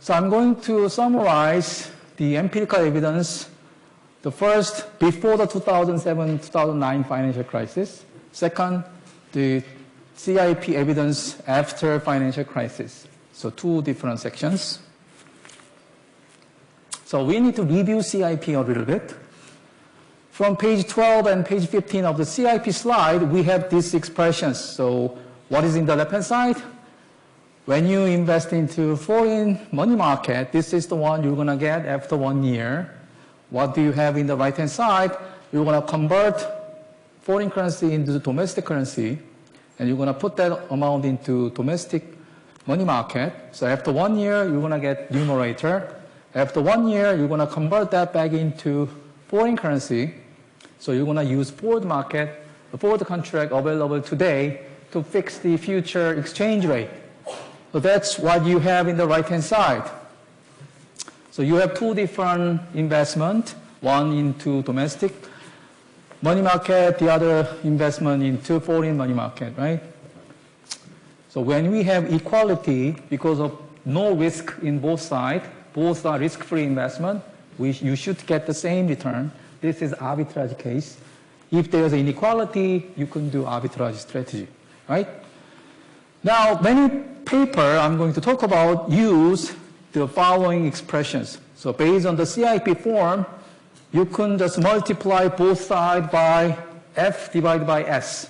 So I'm going to summarize the empirical evidence. The first, before the 2007-2009 financial crisis. Second, the CIP evidence after financial crisis. So two different sections. So we need to review CIP a little bit. From page 12 and page 15 of the CIP slide, we have these expressions. So what is in the left-hand side? When you invest into foreign money market, this is the one you're going to get after 1 year. What do you have in the right-hand side? You're going to convert foreign currency into domestic currency, and you're going to put that amount into domestic money market. So after 1 year, you're going to get numerator. After 1 year, you're going to convert that back into foreign currency. So you're going to use forward market, the forward contract available today to fix the future exchange rate. So that's what you have in the right-hand side. So you have two different investment, one into domestic money market, the other investment into foreign money market, right? So when we have equality, because of no risk in both sides, both are risk-free investment, you should get the same return. This is arbitrage case. If there's inequality, you can do arbitrage strategy, right? Now, many paper I'm going to talk about use the following expressions. So based on the CIP form, you can just multiply both sides by F divided by S.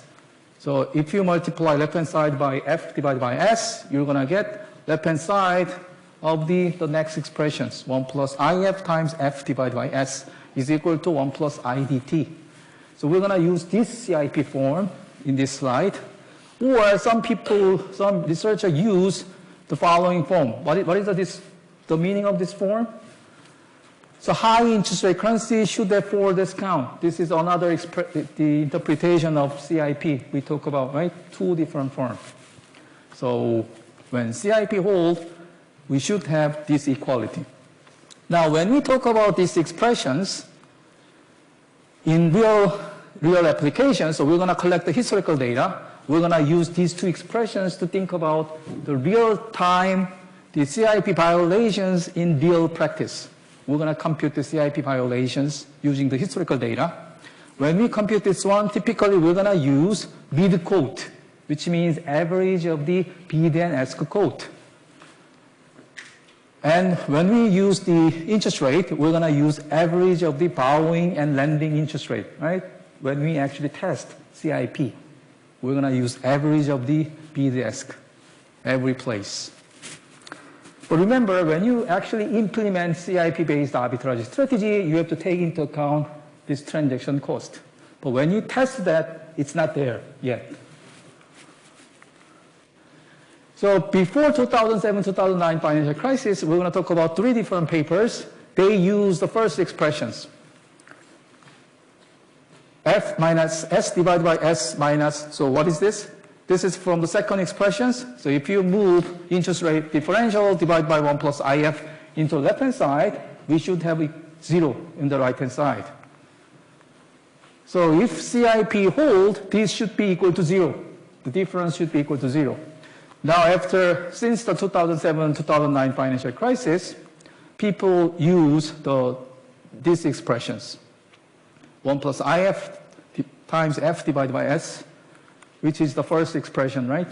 So if you multiply left-hand side by F divided by S, you're going to get left-hand side of the next expressions. 1 plus IF times F divided by S is equal to 1 plus IDT. So we're going to use this CIP form in this slide. Or some researchers use the following form. What is the meaning of this form? So high interest rate currency should therefore discount. This is another the interpretation of CIP we talk about, right? Two different forms. So when CIP holds, we should have this equality. Now, when we talk about these expressions in real applications, so we're going to collect the historical data. We're going to use these two expressions to think about the real-time, the CIP violations in real practice. We're going to compute the CIP violations using the historical data. When we compute this one, typically we're going to use mid-quote, which means average of the bid and ask quote. And when we use the interest rate, we're going to use average of the borrowing and lending interest rate, right? When we actually test CIP, we're going to use average of the bid ask every place. But remember, when you actually implement CIP-based arbitrage strategy, you have to take into account this transaction cost. But when you test that, it's not there yet. So before 2007-2009 financial crisis, we're going to talk about three different papers. They use the first expressions. F minus S divided by S minus, so what is this? This is from the second expressions. So if you move interest rate differential divided by 1 plus IF into left-hand side, we should have 0 in the right-hand side. So if CIP hold, this should be equal to 0. The difference should be equal to 0. Now since the 2007-2009 financial crisis, people use these expressions. 1 plus IF times F divided by S, which is the first expression, right?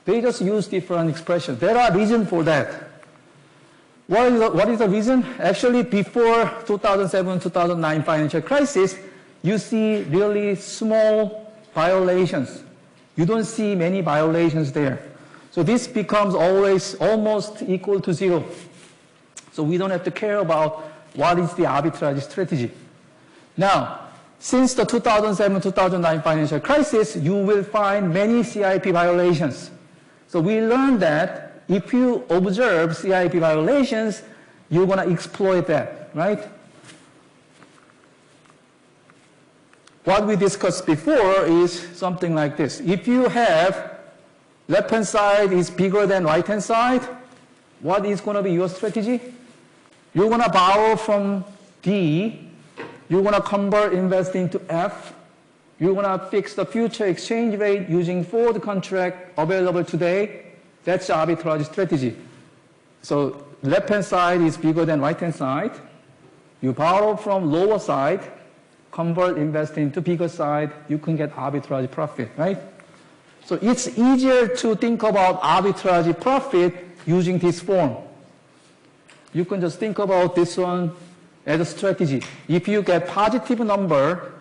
They just use different expressions. There are reasons for that. What is the reason? Actually, before 2007-2009 financial crisis, you see really small violations. You don't see many violations there. So this becomes always almost equal to 0. So we don't have to care about what is the arbitrage strategy. Now, since the 2007-2009 financial crisis, you will find many CIP violations. So we learned that if you observe CIP violations, you're going to exploit that, right? What we discussed before is something like this. If you have left-hand side is bigger than right-hand side, what is going to be your strategy? You're going to borrow from D. You're going to convert invest into F. You're going to fix the future exchange rate using forward contract available today. That's the arbitrage strategy. So left-hand side is bigger than right-hand side. You borrow from lower side, convert, invest into bigger side, you can get arbitrage profit, right? So it's easier to think about arbitrage profit using this form. You can just think about this one as a strategy. If you get positive number,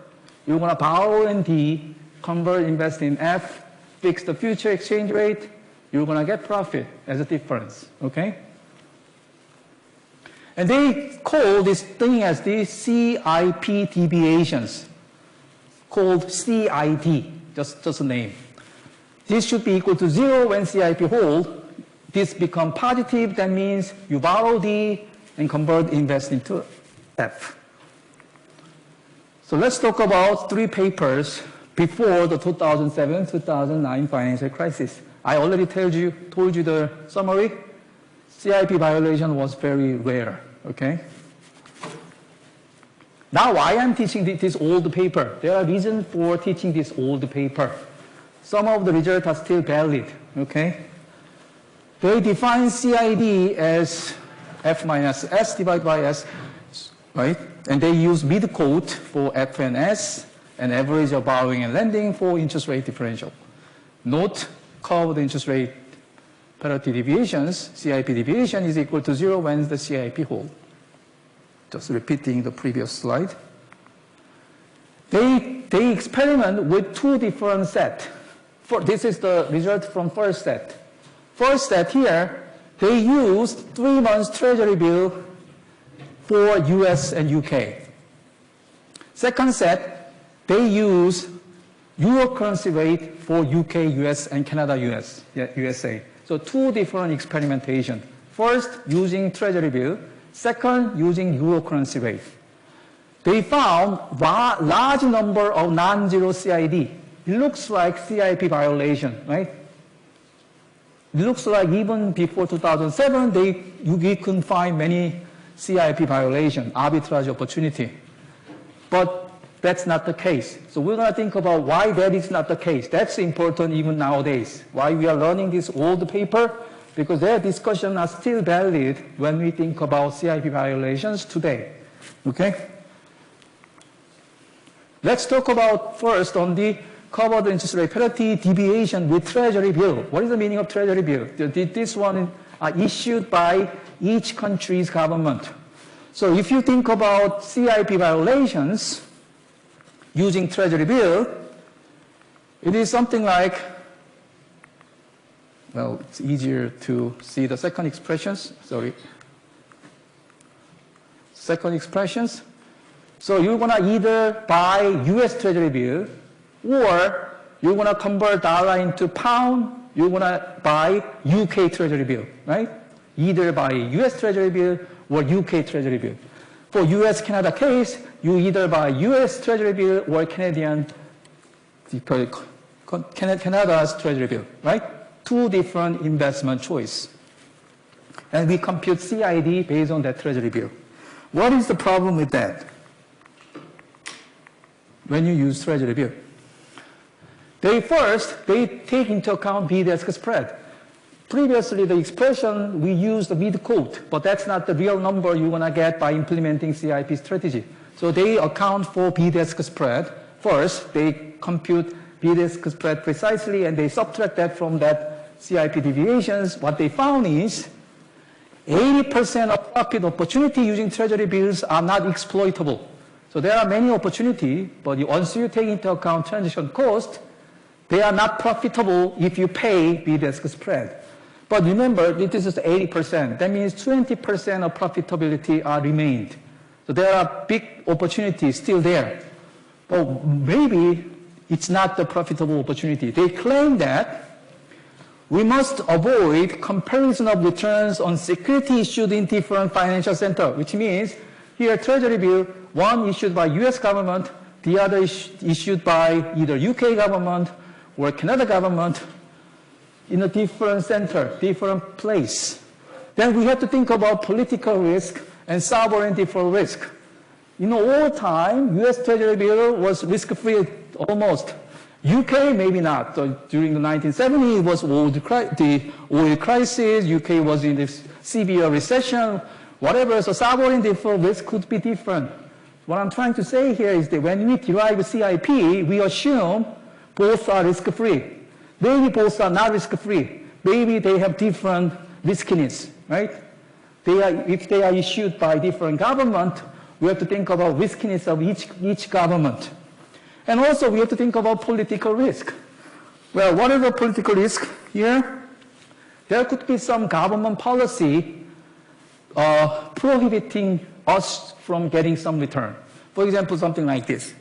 you're going to borrow in D, convert, invest in F, fix the future exchange rate, you're going to get profit as a difference, okay? And they call this thing as the CIP deviations, called CID, just a name. This should be equal to 0 when CIP hold. This become positive, that means you borrow D and convert, invest into F. So let's talk about 3 papers before the 2007-2009 financial crisis. I already told you the summary. CIP violation was very rare, okay? Now why I'm teaching this old paper? There are reasons for teaching this old paper. Some of the results are still valid, okay? They define CID as F minus S divided by S, right? And they use mid-quote for F and S, and average of borrowing and lending for interest rate differential. Note, curved interest rate parity deviations, CIP deviation is equal to 0 when the CIP hold. Just repeating the previous slide. They experiment with 2 different sets. This is the result from first set. First set here, they used 3 months treasury bill for US and UK. Second set, they use Euro currency rate for UK, US, and Canada, USA. So 2 different experimentation. First, using treasury bill. Second, using Euro currency rate. They found large number of non-zero CID. It looks like CIP violation, right? It looks like even before 2007, we couldn't find many CIP violation, arbitrage opportunity. But that's not the case. So we're going to think about why that is not the case. That's important even nowadays. Why we are learning this old paper? Because their discussions are still valid when we think about CIP violations today. Okay? Let's talk about first on the covered interest rate parity deviation with treasury bill. What is the meaning of treasury bill? This one are issued by each country's government. So if you think about CIP violations using treasury bill, it is something like, well, it's easier to see the second expressions. Sorry. Second expressions. So you're going to either buy US treasury bill, or you're going to convert dollar into pound, you're going to buy UK treasury bill, right? Either buy US treasury bill or UK treasury bill. For US-Canada case, you either buy US treasury bill or Canada's treasury bill, right? 2 different investment choice. And we compute CID based on that treasury bill. What is the problem with that? When you use treasury bill, they take into account bid-ask spread. Previously, the expression, we used the mid-quote, but that's not the real number you're going to get by implementing CIP strategy. So they account for bid-ask spread. First, they compute bid-ask spread precisely, and they subtract that from that CIP deviations. What they found is 80% of profit opportunity using treasury bills are not exploitable. So there are many opportunities, but once you take into account transaction cost, they are not profitable if you pay bid-ask spread. But remember, this is 80%. That means 20% of profitability are remained. So there are big opportunities still there. But maybe it's not the profitable opportunity. They claim that we must avoid comparison of returns on security issued in different financial centers, which means here treasury bill, one issued by US government, the other issued by either UK government or Canada government in a different center, different place. Then we have to think about political risk and sovereign default risk. In all time, US treasury bill was risk-free almost. UK, maybe not. So during the 1970s, it was the oil crisis. UK was in this severe recession, whatever. So sovereign default risk could be different. What I'm trying to say here is that when we derive CIP, we assume both are risk-free. Maybe both are not risk-free. Maybe they have different riskiness, right? If they are issued by different government, we have to think about riskiness of each government. And also, we have to think about political risk. Well, what is the political risk here? There could be some government policy prohibiting us from getting some return. For example, something like this.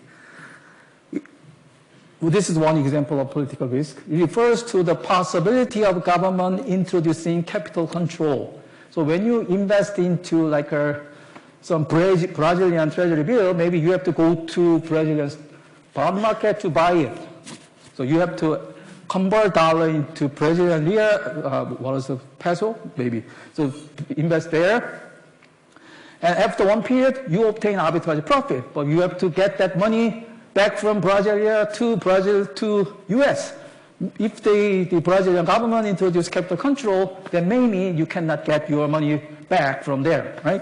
This is one example of political risk. It refers to the possibility of government introducing capital control. So when you invest into like some Brazilian treasury bill, maybe you have to go to Brazilian bond market to buy it. So you have to convert dollar into Brazilian real, what is the peso, maybe. So invest there. And after one period, you obtain arbitrage profit, but you have to get that money back from Brazil to US. If the Brazilian government introduces capital control, then maybe you cannot get your money back from there, right?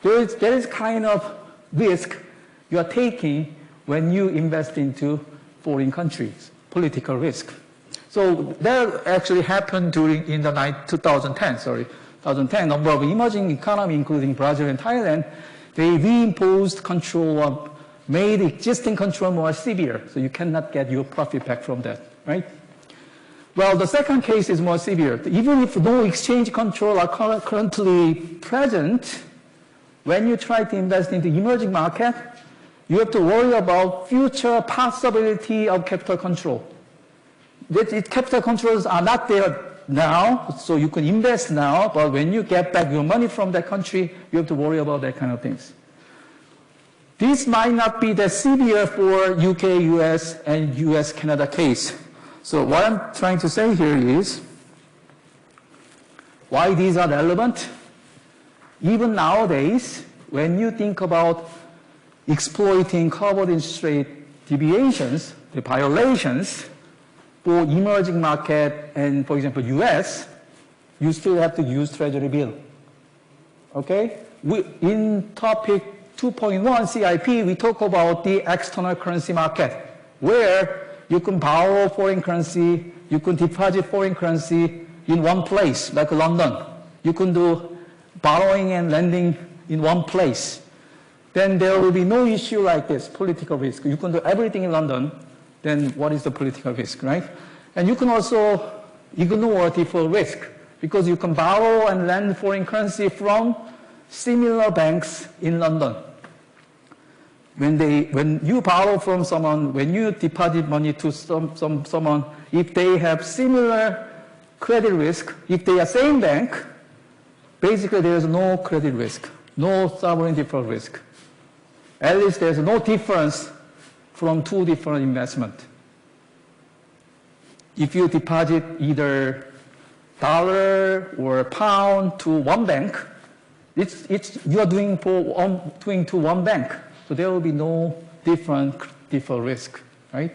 There is kind of risk you are taking when you invest into foreign countries, political risk. So that actually happened in the 2010, number of emerging economies, including Brazil and Thailand, they reimposed control made existing control more severe, so you cannot get your profit back from that, right? Well, the second case is more severe. Even if no exchange control are currently present, when you try to invest into emerging market, you have to worry about future possibility of capital control. Capital controls are not there now, so you can invest now, but when you get back your money from that country, you have to worry about that kind of things. This might not be that severe for UK, US, and US, Canada case. So what I'm trying to say here is why these are relevant. Even nowadays, when you think about exploiting covered interest rate deviations, the violations for emerging market and, for example, US, you still have to use treasury bill. Okay? In topic 2.1 CIP, we talk about the external currency market, where you can borrow foreign currency, you can deposit foreign currency in one place, like London. You can do borrowing and lending in one place. Then there will be no issue like this, political risk. You can do everything in London, then what is the political risk, right? And you can also ignore default risk, because you can borrow and lend foreign currency from similar banks in London. When you borrow from someone, when you deposit money to someone, if they have similar credit risk, if they are same bank, basically there is no credit risk, no sovereign default risk. At least there's no difference from two different investments. If you deposit either dollar or pound to one bank, you are doing to one bank. So there will be no different default risk, right?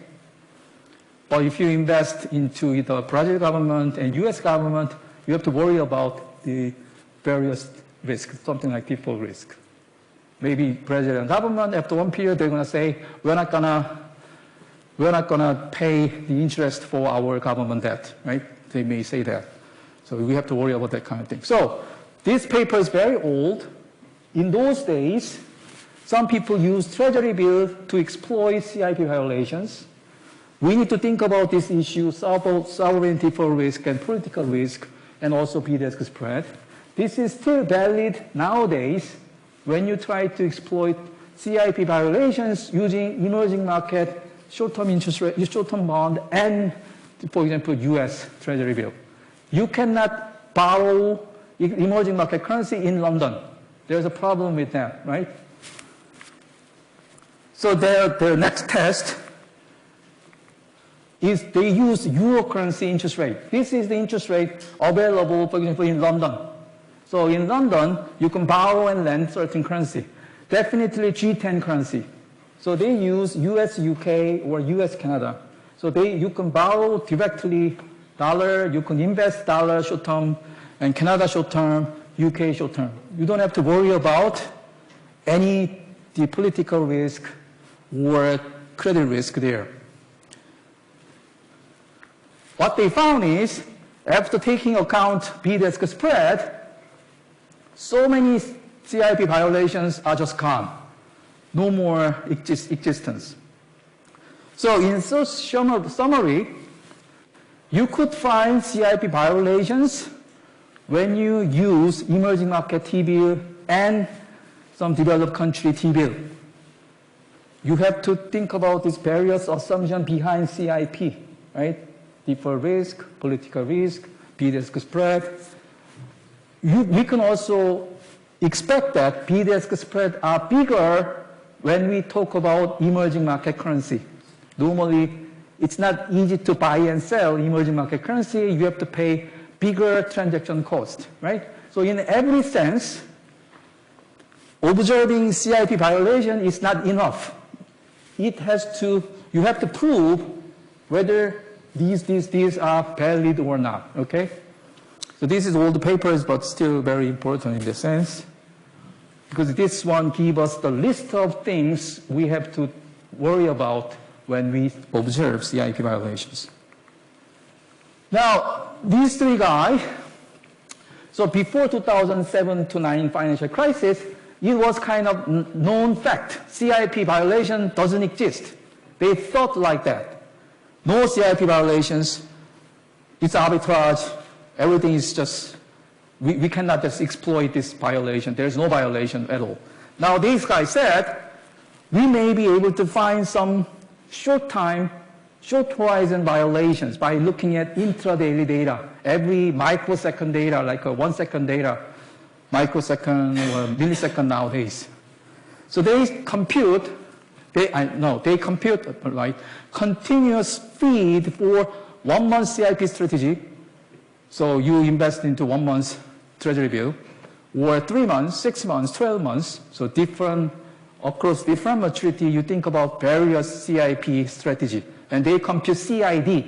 But if you invest into either Brazil government and US government, you have to worry about the various risks, something like default risk. Maybe Brazilian government, after one period, they're going to say, we're not going to pay the interest for our government debt, right? They may say that. So we have to worry about that kind of thing. So this paper is very old. In those days, some people used treasury bills to exploit CIP violations. We need to think about this issue, sovereign default risk and political risk, and also bid-ask spread. This is still valid nowadays when you try to exploit CIP violations using emerging market short-term interest rate, short-term bond, and, for example, US treasury bill. You cannot borrow emerging market currency in London. There's a problem with that, right? So their next test is they use euro currency interest rate. This is the interest rate available, for example, in London. So in London, you can borrow and lend certain currency. Definitely G10 currency. So they use US, UK, or US, Canada. So you can borrow directly dollar, you can invest dollar short term, and Canada short term, UK short term. You don't have to worry about any the political risk or credit risk there. What they found is, after taking account bid-ask spread, so many CIP violations are just gone. No more existence. So in summary, you could find CIP violations when you use emerging market T-bill and some developed country T-bill. You have to think about these various assumptions behind CIP, right? Deferred risk, political risk, bid-ask spread. We can also expect that bid-ask spread are bigger when we talk about emerging market currency. Normally, it's not easy to buy and sell emerging market currency. You have to pay bigger transaction cost, right? So in every sense, observing CIP violation is not enough. You have to prove whether these are valid or not, okay? So this is all the papers, but still very important in the sense, because this one gives us the list of things we have to worry about when we observe CIP violations. Now, these three guys, so before 2007 to 9 financial crisis, it was kind of known fact. CIP violation doesn't exist. They thought like that. No CIP violations, it's arbitrage, everything is just, we cannot just exploit this violation. There's no violation at all. Now these guys said, we may be able to find some short horizon violations by looking at intraday data, every microsecond data, like a 1 second data, microsecond or millisecond nowadays. So they compute like continuous feed for 1 month CIP strategy. So you invest into 1 month treasury bill, or 3 months, 6 months, 12 months. So across different maturity, you think about various CIP strategy. And they compute CID,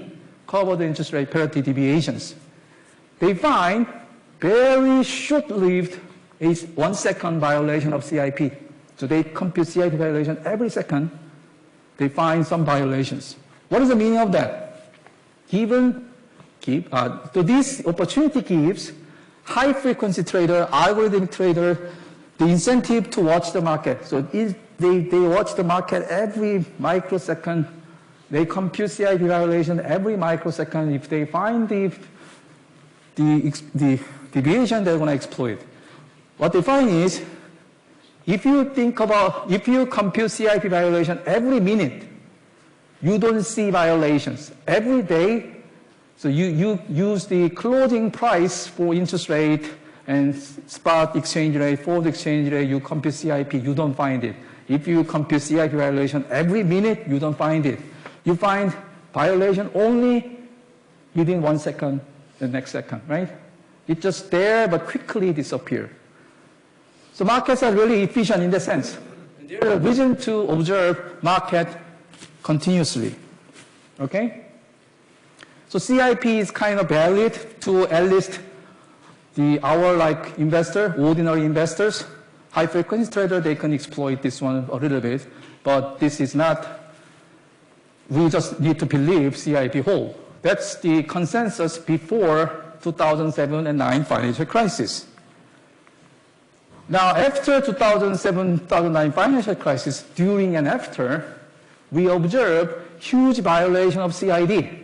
covered interest rate parity deviations. They find very short-lived 1 second violation of CIP. So they compute CIP violation every second. They find some violations. What is the meaning of that? So this opportunity gives high-frequency trader, algorithmic trader, the incentive to watch the market. So they watch the market every microsecond. They compute CIP violation every microsecond. If they find the deviation, they're going to exploit. What they find is, if you compute CIP violation every minute, you don't see violations. Every day, so you use the closing price for interest rate and spot exchange rate, forward exchange rate, you compute CIP, you don't find it. If you compute CIP violation every minute, you don't find it. You find violation only within 1 second, the next second, right? It's just there, but quickly disappear. So markets are really efficient in that sense. There is a reason to observe market continuously, okay? So CIP is kind of valid to at least our like investor, ordinary investors, high frequency trader, they can exploit this one a little bit, but this is not, we just need to believe CIP whole. That's the consensus before 2007 and 9 financial crisis. Now, after 2007-2009 financial crisis, during and after, we observe huge violation of CID.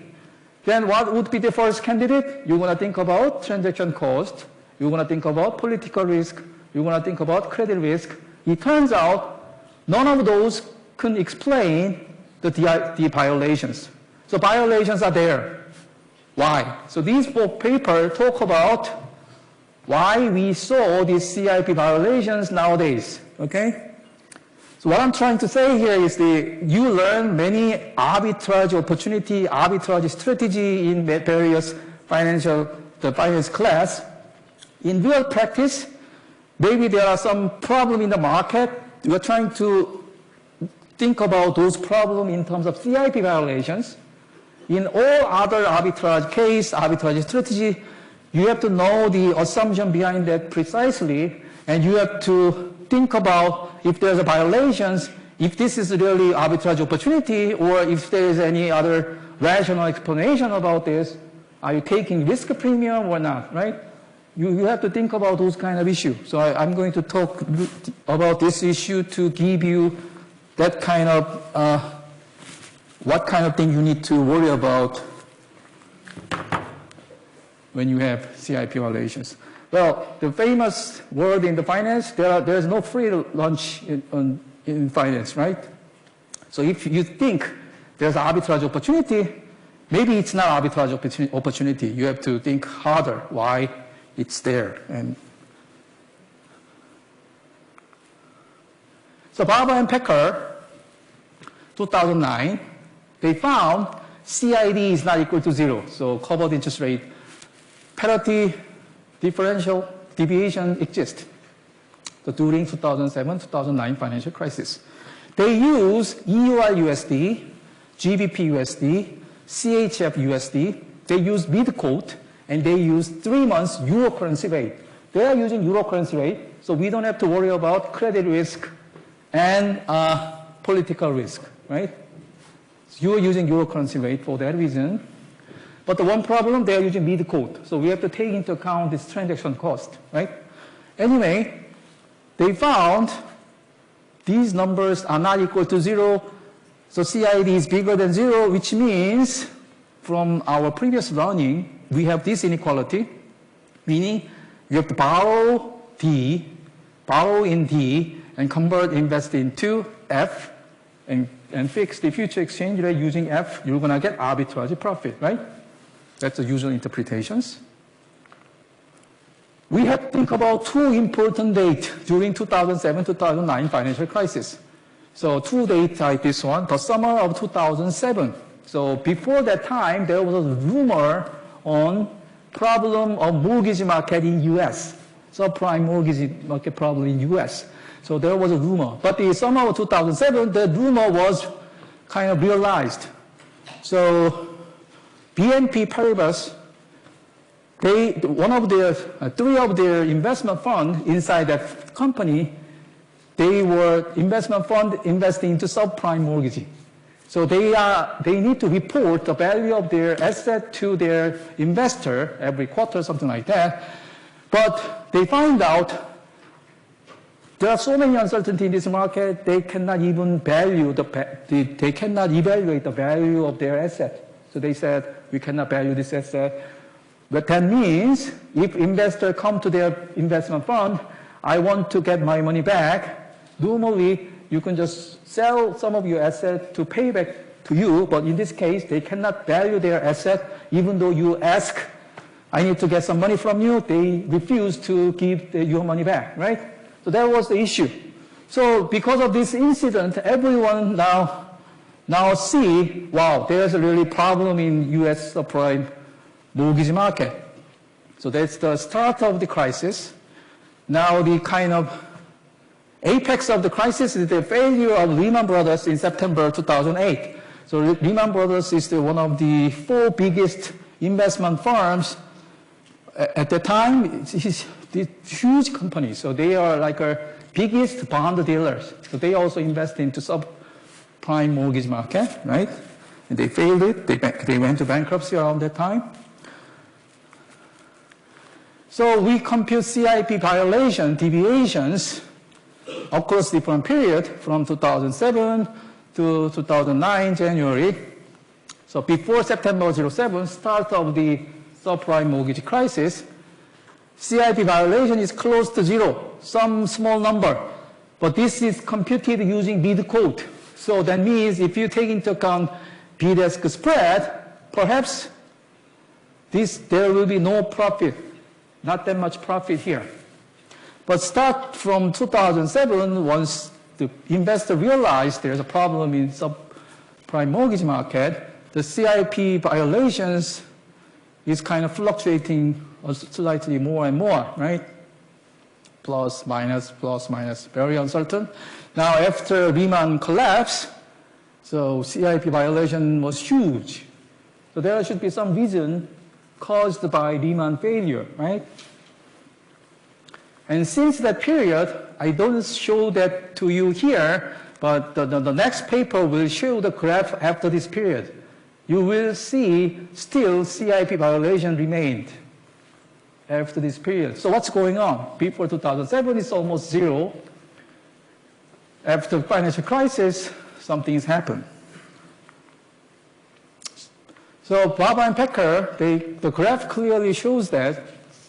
Then what would be the first candidate? You're going to think about transaction cost. You're going to think about political risk. You're going to think about credit risk. It turns out none of those can explain the violations. So violations are there. Why? So these both papers talk about why we saw these CIP violations nowadays, okay? So what I'm trying to say here is you learn many arbitrage opportunity, arbitrage strategy in various finance class. In real practice, maybe there are some problem in the market. We're trying to think about those problems in terms of CIP violations. in all other arbitrage case, arbitrage strategy, you have to know the assumption behind that precisely, and you have to think about if there's a violations, if this is really arbitrage opportunity, or if there is any other rational explanation about this. Are you taking risk premium or not, right? You have to think about those kind of issues. So I'm going to talk about this issue to give you that kind of, what kind of thing you need to worry about when you have CIP violations. Well, the famous word in the finance, there's no free lunch in finance, right? So if you think there's arbitrage opportunity, maybe it's not arbitrage opportunity. You have to think harder why it's there. And so Barber and Pecker, 2009, they found CID is not equal to 0. So covered interest rate parity differential deviation exists. So during 2007-2009 financial crisis, they use EUR-USD, GBP-USD, CHF-USD. They use mid-quote, and they use 3 months euro currency rate. They are using euro currency rate, so we don't have to worry about credit risk and political risk, right? So you are using euro currency rate for that reason. But the one problem, they are using mid-quote, so we have to take into account this transaction cost, right? Anyway, they found these numbers are not equal to 0, so CID is bigger than 0, which means from our previous learning, we have this inequality, meaning you have to borrow in D, and convert, invest into F, and fix the future exchange rate using F, you're going to get arbitrage profit, right? That's the usual interpretations. We have to think about two important dates during 2007-2009 financial crisis. So two dates like this one, the summer of 2007. So before that time, there was a rumor on problem of mortgage market in US, subprime mortgage market problem in US. So there was a rumor. But the summer of 2007, the rumor was kind of realized. So BNP Paribas, three of their investment funds inside that company, they were investment fund investing into subprime mortgage. So they need to report the value of their asset to their investor every quarter, something like that. But they find out there are so many uncertainties in this market, they cannot even they cannot evaluate the value of their asset. So they said, we cannot value this asset. But that means if investors come to their investment fund, I want to get my money back. Normally, you can just sell some of your asset to pay back to you, but in this case, they cannot value their asset, even though you ask, I need to get some money from you, they refuse to give your money back, right? So that was the issue. So because of this incident, everyone now see, wow, there's a really problem in US subprime mortgage market. So that's the start of the crisis. Now the kind of apex of the crisis is the failure of Lehman Brothers in September 2008. So Lehman Brothers is one of the 4 biggest investment firms at the time. It's huge company, so they are like our biggest bond dealers. So they also invest into subprime mortgage market, right? And they failed it. They went to bankruptcy around that time. So we compute CIP violation deviations across different period from 2007 to 2009 January. So before September 07, start of the subprime mortgage crisis, CIP violation is close to 0, some small number. But this is computed using bid-quote. So that means if you take into account bid-ask spread, perhaps there will be no profit, not that much profit here. But start from 2007, once the investor realized there's a problem in subprime mortgage market, the CIP violations is kind of fluctuating slightly more and more, right? Plus, minus, very uncertain. Now, after Lehman collapse, so CIP violation was huge. So there should be some reason caused by Lehman failure, right? And since that period, I don't show that to you here, but the next paper will show the graph after this period. You will see still CIP violation remained after this period. So what's going on? Before 2007, it's almost zero. After financial crisis, something's happened. So Baba and Pecker, the graph clearly shows that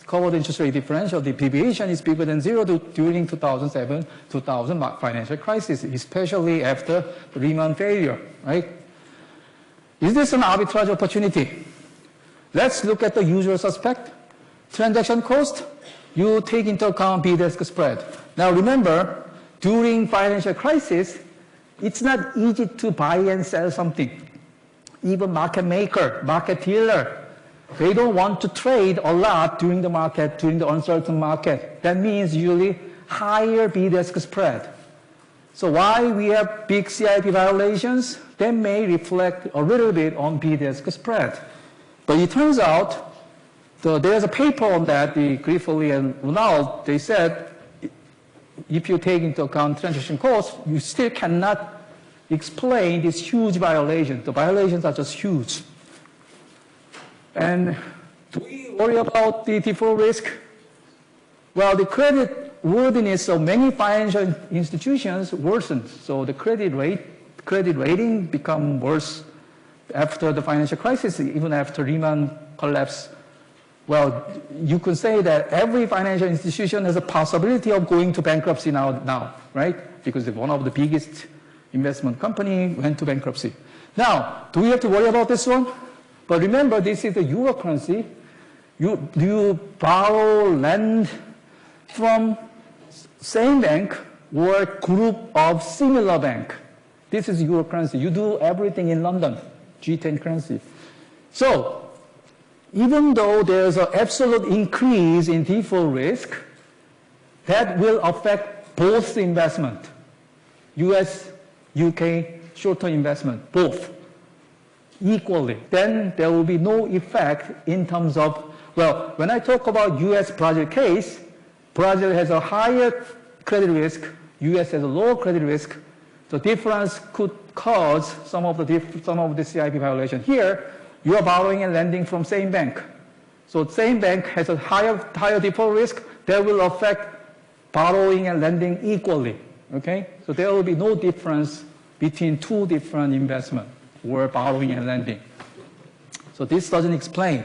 covered interest rate differential, the deviation is bigger than zero during 2007-2000 financial crisis, especially after the Lehman failure, right? Is this an arbitrage opportunity? Let's look at the usual suspect. Transaction cost, you take into account bid-ask spread. Now remember, during financial crisis, it's not easy to buy and sell something. Even market maker, market dealer, they don't want to trade a lot during the market, during the uncertain market. That means usually higher bid-ask spread. So why we have big CIP violations? That may reflect a little bit on bid-ask spread. But it turns out, there's a paper on that, the Griffoli and Ronald, they said, if you take into account transaction costs, you still cannot explain this huge violation. The violations are just huge. And do we worry about the default risk? Well, the credit worthiness of many financial institutions worsened. So the credit rating become worse after the financial crisis, even after Lehman collapse. Well, you could say that every financial institution has a possibility of going to bankruptcy now, right? Because one of the biggest investment company went to bankruptcy. Now, do we have to worry about this one? But remember, this is the euro currency. You borrow, lend from same bank or group of similar bank. This is euro currency. You do everything in London, G10 currency. So, even though there's an absolute increase in default risk, that will affect both investment, US, UK, short-term investment, both, equally. Then there will be no effect in terms of, well, when I talk about US-Brazil case, Brazil has a higher credit risk, US has a lower credit risk. The difference could cause some of the CIP violation. Here, you are borrowing and lending from same bank. So same bank has a higher default risk that will affect borrowing and lending equally. Okay? So there will be no difference between two different investments or borrowing and lending. So this doesn't explain.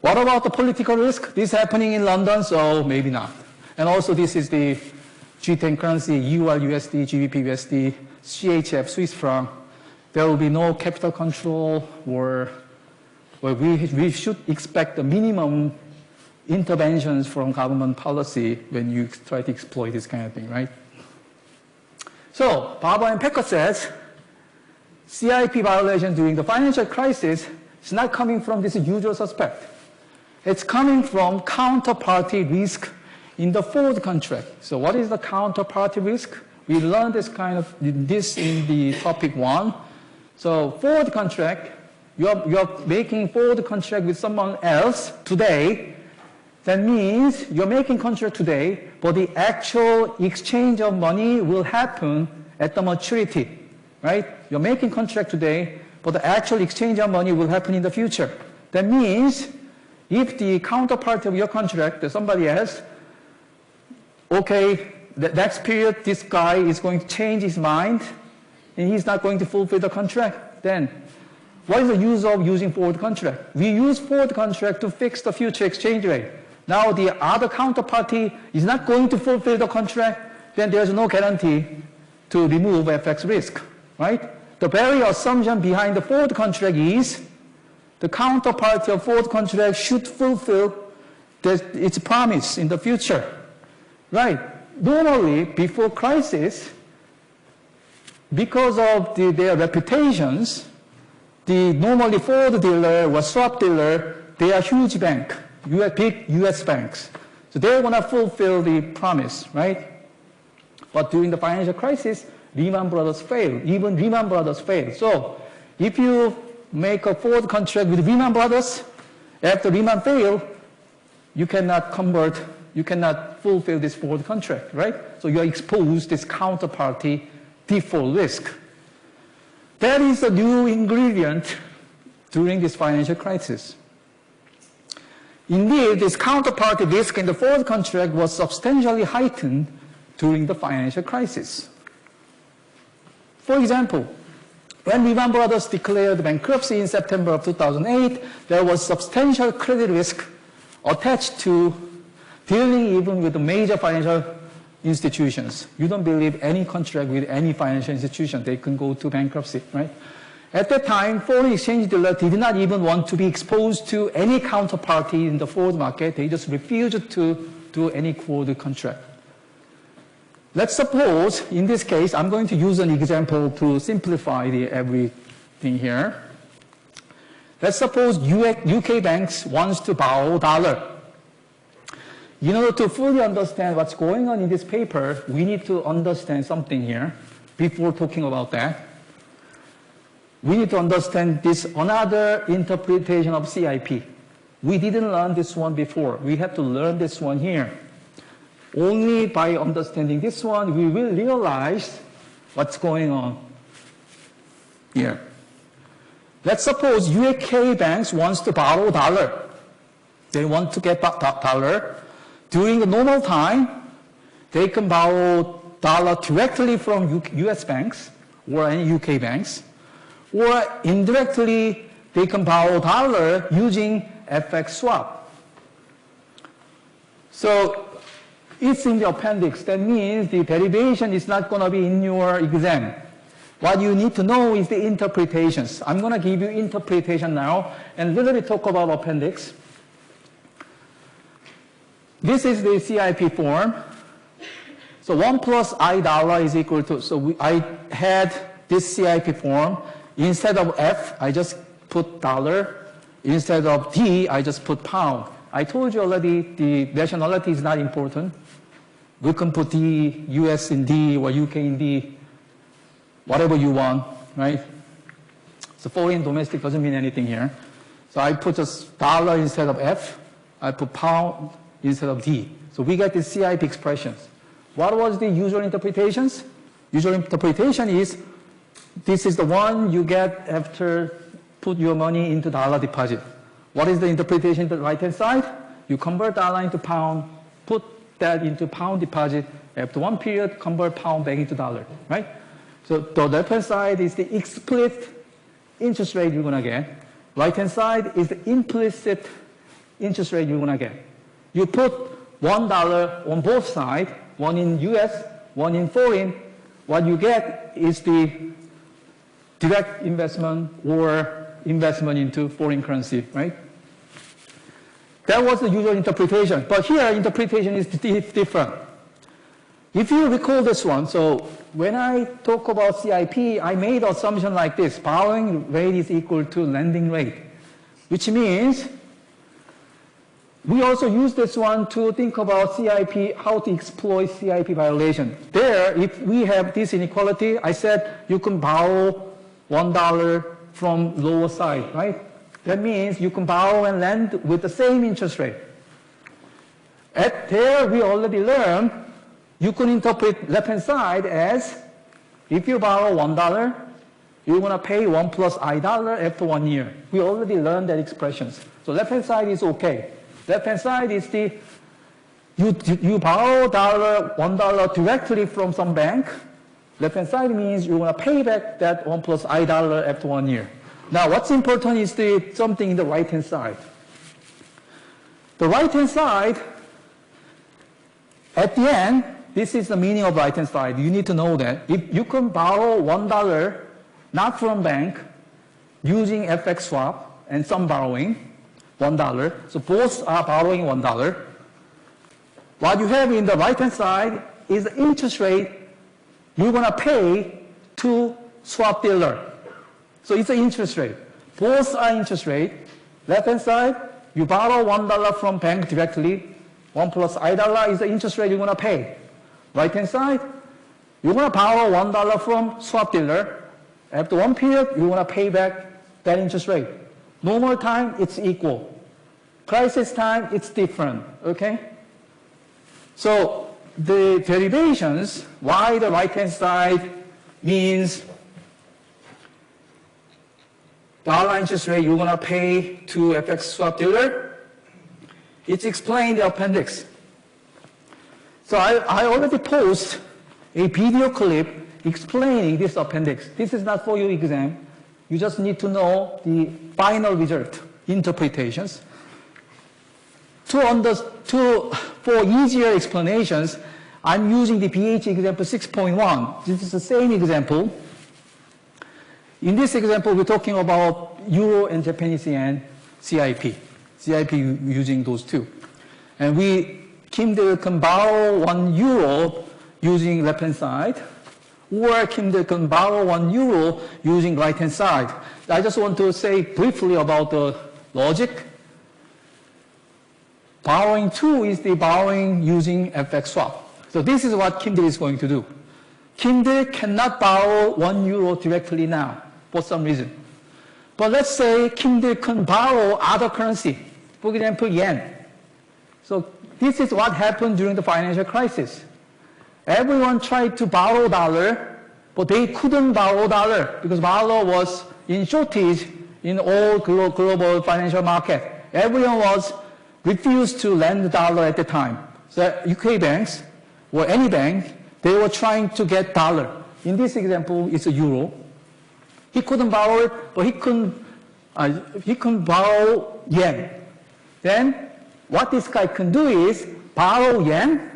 What about the political risk? This is happening in London, so maybe not. And also this is the G10 currency, EUR USD, GBP USD, CHF, Swiss franc. There will be no capital control, or we should expect the minimum interventions from government policy when you try to exploit this kind of thing, right? So, Baba and Pecker says, CIP violation during the financial crisis is not coming from this usual suspect. It's coming from counterparty risk in the forward contract. So what is the counterparty risk? We learned this in the topic 1. So forward contract, you're making forward contract with someone else today. That means you're making contract today, but the actual exchange of money will happen at the maturity, right? You're making contract today, but the actual exchange of money will happen in the future. That means if the counterpart of your contract is somebody else, okay, the next period this guy is going to change his mind and he's not going to fulfill the contract, then what is the use of using forward contract? We use forward contract to fix the future exchange rate. Now the other counterparty is not going to fulfill the contract, then there's no guarantee to remove FX risk, right? The very assumption behind the forward contract is the counterparty of forward contract should fulfill its promise in the future, right? Normally, before crisis, because of their reputations, the normally forward dealer or swap dealer, they are huge bank, big US banks. So they're going to fulfill the promise, right? But during the financial crisis, Lehman Brothers failed. Even Lehman Brothers failed. So if you make a forward contract with Lehman Brothers, after Lehman failed, you cannot convert, you cannot fulfill this forward contract, right? So you are exposed to this counterparty default risk. That is a new ingredient during this financial crisis. Indeed, this counterparty risk in the forward contract was substantially heightened during the financial crisis. For example, when Lehman Brothers declared bankruptcy in September of 2008, there was substantial credit risk attached to dealing even with the major financial institutions. You don't believe any contract with any financial institution, they can go to bankruptcy, right? At that time, foreign exchange dealers did not even want to be exposed to any counterparty in the forward market. They just refused to do any forward contract. Let's suppose, in this case, I'm going to use an example to simplify everything here. Let's suppose UK banks wants to borrow dollar. In order to fully understand what's going on in this paper, we need to understand something here before talking about that. We need to understand this another interpretation of CIP. We didn't learn this one before. We have to learn this one here. Only by understanding this one, we will realize what's going on here. Let's suppose UK banks wants to borrow dollar. They want to get dollar. During the normal time, they can borrow dollar directly from US banks or any UK banks, or indirectly, they can borrow dollar using FX swap. So it's in the appendix. That means the derivation is not going to be in your exam. What you need to know is the interpretations. I'm going to give you interpretation now and a little bit talk about appendix. This is the CIP form. So 1 plus I dollar is equal to, so I had this CIP form. Instead of F, I just put dollar. Instead of D, I just put pound. I told you already the nationality is not important. We can put D, US in D, or UK in D, whatever you want, right? So foreign domestic doesn't mean anything here. So I put just dollar instead of F. I put pound instead of D. So we get the CIP expressions. What was the usual interpretations? Usual interpretation is this is the one you get after put your money into dollar deposit. What is the interpretation to the right-hand side? You convert dollar into pound, put that into pound deposit. After one period, convert pound back into dollar, right? So the left-hand side is the explicit interest rate you're going to get. Right-hand side is the implicit interest rate you're going to get. You put $1 on both sides, one in US, one in foreign. What you get is the direct investment or investment into foreign currency, right? That was the usual interpretation. But here, interpretation is different. If you recall this one, so when I talk about CIP, I made an assumption like this. Borrowing rate is equal to lending rate, which means we also use this one to think about CIP, how to exploit CIP violation. There, if we have this inequality, I said you can borrow $1 from lower side, right? That means you can borrow and lend with the same interest rate. At there, we already learned you can interpret left-hand side as if you borrow $1, you're going to pay 1 plus I dollar after 1 year. We already learned that expressions. So left-hand side is okay. Left-hand side is the, you borrow $1 directly from some bank. Left-hand side means you're going to pay back that 1 plus I dollar after 1 year. Now, what's important is something in the right-hand side. The right-hand side, at the end, this is the meaning of right-hand side. You need to know that. If you can borrow $1, not from bank, using FX swap and some borrowing, $1. So both are borrowing $1. What you have in the right-hand side is the interest rate you're going to pay to swap dealer. So it's an interest rate. Both are interest rate. Left-hand side, you borrow $1 from bank directly. 1 plus I dollar is the interest rate you're going to pay. Right-hand side, you're going to borrow $1 from swap dealer. After one period, you're going to pay back that interest rate. Normal time, it's equal. Crisis time, it's different, okay? So the derivations, why the right-hand side means dollar interest rate you're going to pay to FX swap dealer, it's explained in the appendix. So I already posted a video clip explaining this appendix. This is not for your exam. You just need to know the final result, interpretations. For easier explanations, I'm using the BH example 6.1. This is the same example. In this example, we're talking about Euro and Japanese yen CIP. CIP using those two. And Kim-Dae can borrow €1 using left-hand side, or Kim-Dae can borrow €1 using right-hand side. I just want to say briefly about the logic. Borrowing 2 is the borrowing using FX swap. So this is what Kim-Dae is going to do. Kim-Dae cannot borrow €1 directly now for some reason. But let's say Kim-Dae can borrow other currency, for example, yen. So this is what happened during the financial crisis. Everyone tried to borrow dollar, but they couldn't borrow dollar because dollar was in shortage in all global financial market. Everyone was refused to lend dollar at the time. So UK banks, or any bank, they were trying to get dollar. In this example, it's a euro. He couldn't borrow it, but he couldn't borrow yen. Then what this guy can do is borrow yen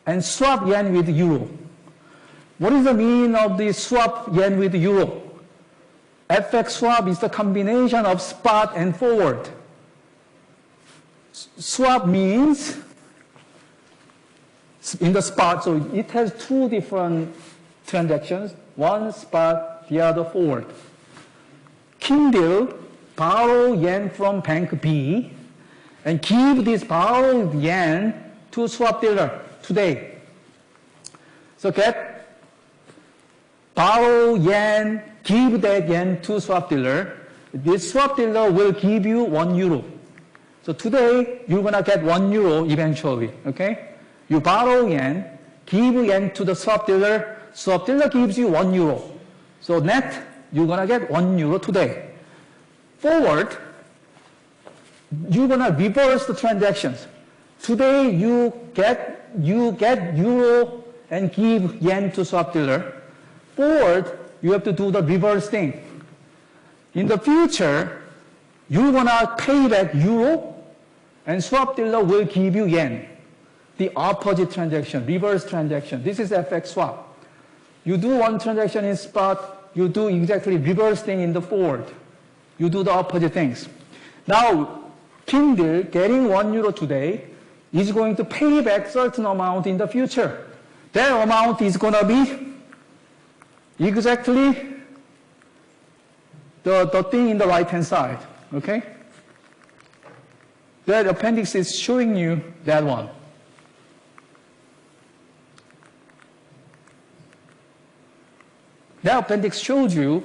and swap yen with euro. What is the meaning of the swap yen with euro? FX swap is the combination of spot and forward. Swap means in the spot, so it has two different transactions, one spot, the other forward. Kim-Dae borrow yen from bank B and give this borrowed yen to swap dealer today. So borrow yen, give that yen to swap dealer. This swap dealer will give you €1. So today, you're going to get €1 eventually, okay? You borrow yen, give yen to the swap dealer gives you €1. So net, you're going to get €1 today. Forward, you're going to reverse the transactions. Today, you get euro and give yen to swap dealer. Forward, you have to do the reverse thing. In the future, you're going to pay back euro, and swap dealer will give you yen. The opposite transaction, reverse transaction. This is FX swap. You do one transaction in spot, you do exactly reverse thing in the forward. You do the opposite things. Now, Kim-Dae getting €1 today is going to pay back certain amount in the future. That amount is going to be exactly the thing in the right-hand side, okay? That appendix is showing you that one. That appendix shows you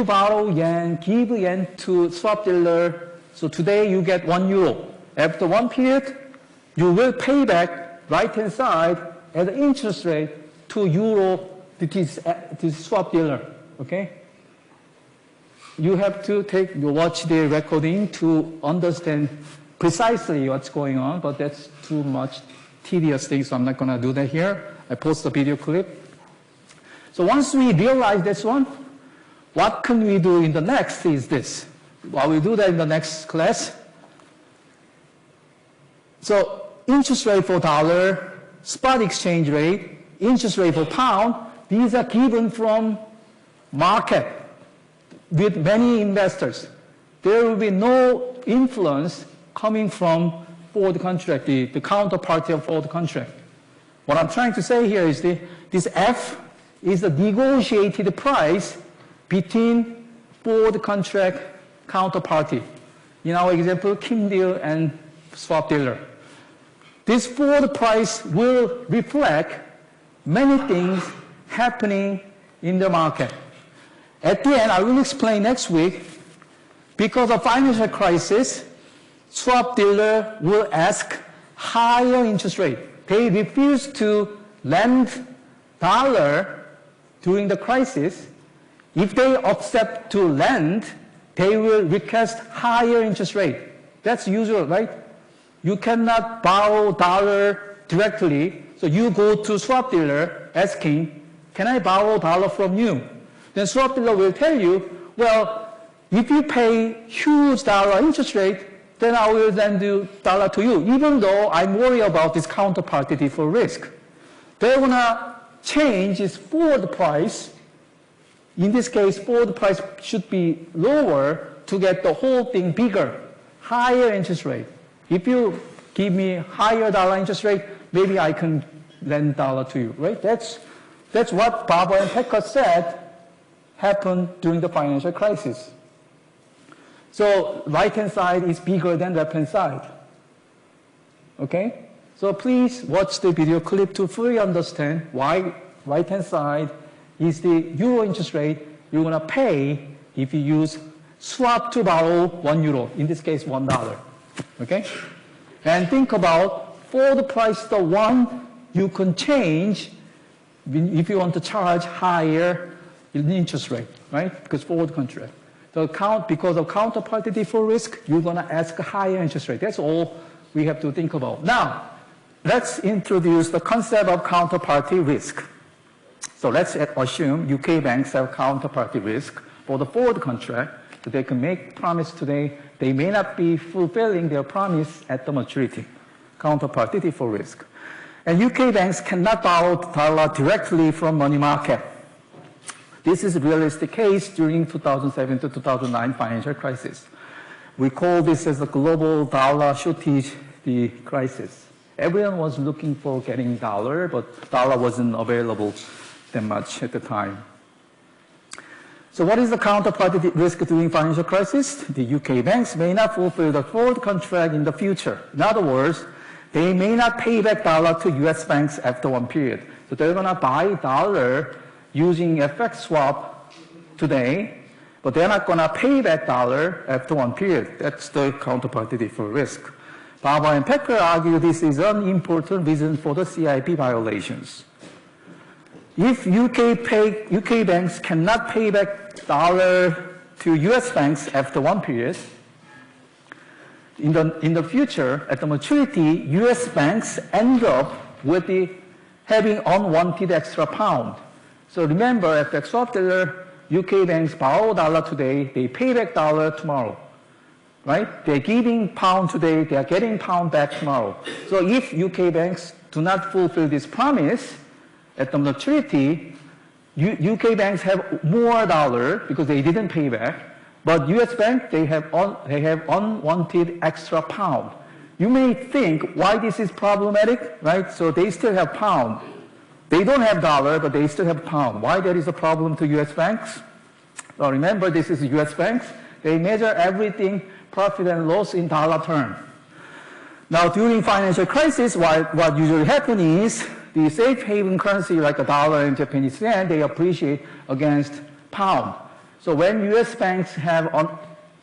borrow yen, give yen to swap dealer, so today you get €1. After one period, you will pay back right-hand side at the interest rate to euro to swap dealer, okay? You have to watch the recording to understand precisely what's going on, but that's too much tedious thing, so I'm not going to do that here. I post the video clip. So once we realize this one, what can we do in the next is this. Well, we do that in the next class. So interest rate for dollar, spot exchange rate, interest rate for pound, these are given from market with many investors. There will be no influence coming from forward contract, the counterparty of forward contract. What I'm trying to say here is this F is the negotiated price between forward contract counterparty. In our example, Kim-Dae and swap dealer. This forward price will reflect many things happening in the market. At the end, I will explain next week, because of financial crisis, swap dealer will ask higher interest rate. They refuse to lend dollar during the crisis. If they accept to lend, they will request higher interest rate. That's usual, right? You cannot borrow dollar directly, so you go to swap dealer asking, can I borrow dollar from you? Then swap dealer will tell you, well, if you pay huge dollar interest rate, then I will lend you dollar to you, even though I'm worried about this counterparty default risk. They're gonna change its forward price. In this case, forward price should be lower to get the whole thing bigger, higher interest rate. If you give me higher dollar interest rate, maybe I can lend dollar to you, right? That's what Barber and Packer said happened during the financial crisis. So right-hand side is bigger than left-hand side. Okay? So please watch the video clip to fully understand why right-hand side is the euro interest rate you're going to pay if you use swap to borrow 1 euro, in this case $1. Okay? And think about for the price the one you can change if you want to charge higher interest rate, right? Because forward contract. Because of counterparty default risk, you're going to ask a higher interest rate. That's all we have to think about. Now, let's introduce the concept of counterparty risk. So let's assume UK banks have counterparty risk for the forward contract. So they can make promise today. They may not be fulfilling their promise at the maturity. Counterparty default risk. And UK banks cannot borrow dollar directly from money market. This is a realistic case during 2007 to 2009 financial crisis. We call this as the global dollar shortage crisis. Everyone was looking for getting dollar, but dollar wasn't available that much at the time. So what is the counterparty risk during financial crisis? The UK banks may not fulfill the forward contract in the future. In other words, they may not pay back dollar to US banks after one period. So they're going to buy dollar using FX swap today, but they're not going to pay back dollar after one period. That's the counterparty default risk. Barber and Packer argue this is an important reason for the CIP violations. If UK banks cannot pay back dollar to US banks after one period, in the future, at the maturity, US banks end up with having unwanted extra pound. So remember, FX swap dealer, UK banks borrow dollar today, they pay back dollar tomorrow, right? They're giving pound today, they are getting pound back tomorrow. So if UK banks do not fulfill this promise at the maturity, UK banks have more dollar because they didn't pay back, but US bank, they have unwanted extra pound. You may think why this is problematic, right? So they still have pound. They don't have dollar, but they still have pound. Why there is a problem to US banks? Well, remember, this is US banks. They measure everything, profit and loss in dollar term. Now, during financial crisis, what usually happens is the safe haven currency like a dollar and Japanese yen, they appreciate against pound. So when US banks have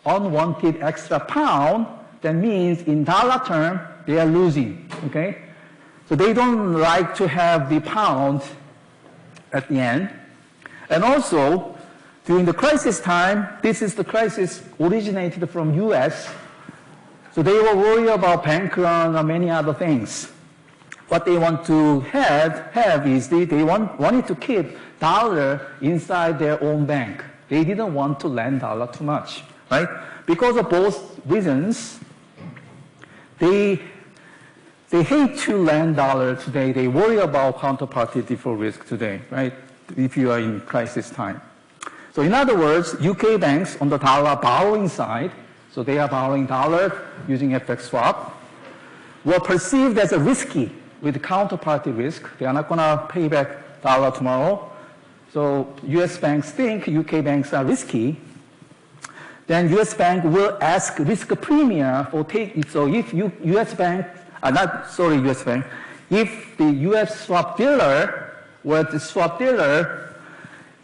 unwanted extra pound, that means in dollar term, they are losing, okay? So they don't like to have the pound at the end. And also, during the crisis time, this is the crisis originated from US. So they were worried about bank run and many other things. What they want to have is they wanted to keep dollar inside their own bank. They didn't want to lend dollar too much, right? Because of both reasons, they hate to lend dollar today. They worry about counterparty default risk today, right? If you are in crisis time. So in other words, UK banks on the dollar borrowing side, so they are borrowing dollar using FX swap, were perceived as a risky with counterparty risk. They are not going to pay back dollar tomorrow. So US banks think UK banks are risky. Then US bank will ask risk premium for taking. So if US bank, US bank, if the US swap dealer were the swap dealer,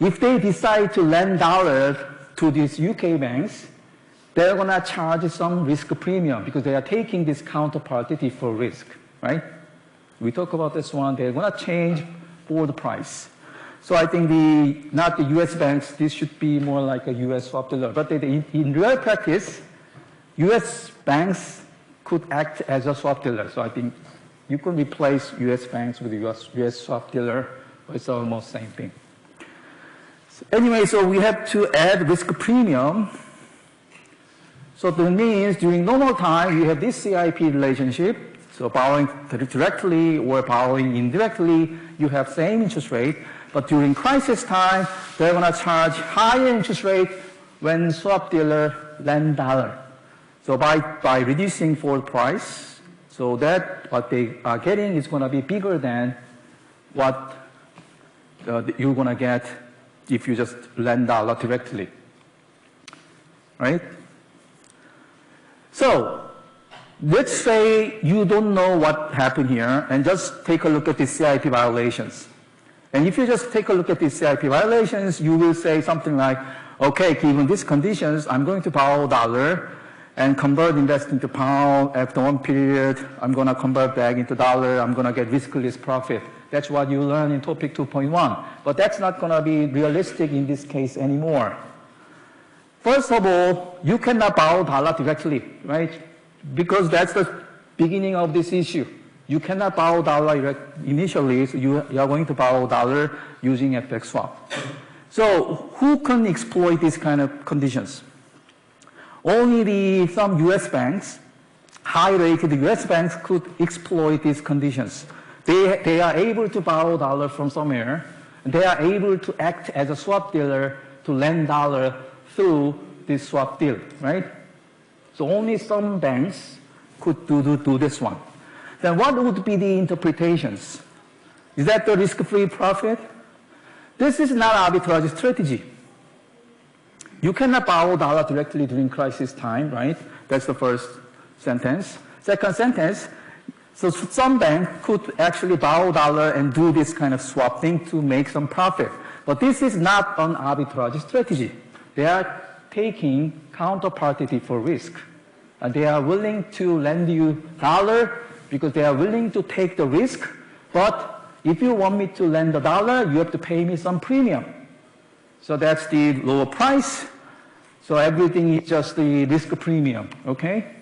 if they decide to lend dollars to these UK banks, they're going to charge some risk premium because they are taking this counterparty for risk, right? We talk about this one. They're going to change for the price. So I think not the US banks, this should be more like a US swap dealer. But in real practice, US banks could act as a swap dealer. So I think you can replace US banks with US swap dealer. It's almost the same thing. So anyway, so we have to add risk premium. So that means during normal time, you have this CIP relationship. So borrowing directly or borrowing indirectly, you have same interest rate. But during crisis time, they're going to charge higher interest rate when swap dealer lend dollar. So by reducing forward price, so that what they are getting is going to be bigger than what you're going to get if you just lend dollar directly, right? So let's say you don't know what happened here, and just take a look at the CIP violations. And if you just take a look at these CIP violations, you will say something like, okay, given these conditions, I'm going to borrow dollar and convert invest into pound. After one period, I'm going to convert back into dollar. I'm going to get riskless profit. That's what you learn in Topic 2.1. But that's not going to be realistic in this case anymore. First of all, you cannot borrow dollar directly, right? Because that's the beginning of this issue. You cannot borrow dollar initially, so you are going to borrow dollar using FX swap. So who can exploit these kind of conditions? Only some US banks, high-rated US banks could exploit these conditions. They are able to borrow dollar from somewhere, and they are able to act as a swap dealer to lend dollar through this swap deal, right? So only some banks could do this one. Then what would be the interpretations? Is that the risk-free profit? This is not arbitrage strategy. You cannot borrow dollar directly during crisis time, right? That's the first sentence. Second sentence, so some bank could actually borrow dollar and do this kind of swap thing to make some profit. But this is not an arbitrage strategy. They are taking counterparty for risk. And they are willing to lend you dollar because they are willing to take the risk. But if you want me to lend the dollar, you have to pay me some premium. So that's the lower price. So everything is just the risk premium, okay?